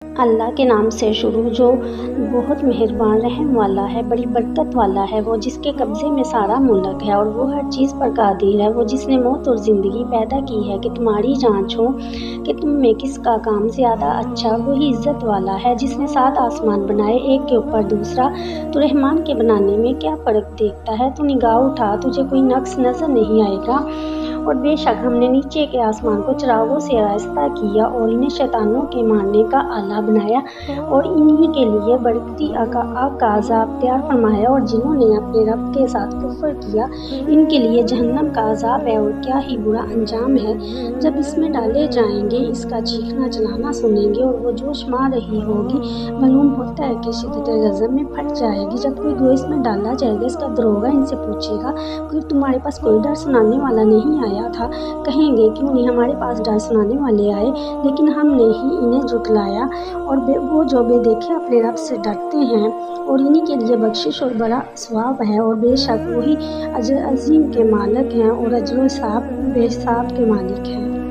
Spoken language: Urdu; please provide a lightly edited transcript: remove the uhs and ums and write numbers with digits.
اللہ کے نام سے شروع جو بہت مہربان رحم والا ہے، بڑی برکت والا ہے، وہ جس کے قبضے میں سارا ملک ہے اور وہ ہر چیز پر قادر ہے۔ وہ جس نے موت اور زندگی پیدا کی ہے کہ تمہاری جانچ ہو کہ تم میں کس کا کام زیادہ اچھا۔ وہی عزت والا ہے جس نے 7 آسمان بنائے ایک کے اوپر دوسرا۔ تو رحمان کے بنانے میں کیا فرق دیکھتا ہے؟ تو نگاہ اٹھا، تجھے کوئی نقص نظر نہیں آئے گا۔ اور بے شک ہم نے نیچے کے آسمان کو چراغوں سے آراستہ کیا اور انہیں شیطانوں کے مارنے کا آلہ بنایا اور انہی کے لیے برکتی آگ کا عذاب تیار فرمایا، اور جنہوں نے اپنے رب کے ساتھ کفر کیا ان کے لیے جہنم کا عذاب ہے اور کیا ہی برا انجام ہے۔ جب اس میں ڈالے جائیں گے اس کا چیخنا چلانا سنیں گے اور وہ جوش مار رہی ہوگی، معلوم ہوتا ہے کہ شدت غضب میں پھٹ جائے گی۔ جب کوئی گروہ اس میں ڈالا جائے گا اس کا داروغہ ان سے پوچھے گا، پھر تمہارے پاس کوئی ڈر سنانے والا نہیں آیا تھا؟ کہیں گے کیوں نہیں، ہمارے پاس ڈر سنانے والے آئے لیکن ہم نے ہی انہیں جھٹلایا۔ اور وہ جو بے دیکھے اپنے رب سے ڈرتے ہیں اور انہی کے لیے بخشش اور بڑا ثواب ہے، اور بے شک وہی اجر عظیم کے مالک ہیں اور اجر و ثواب بے حساب کے مالک ہیں۔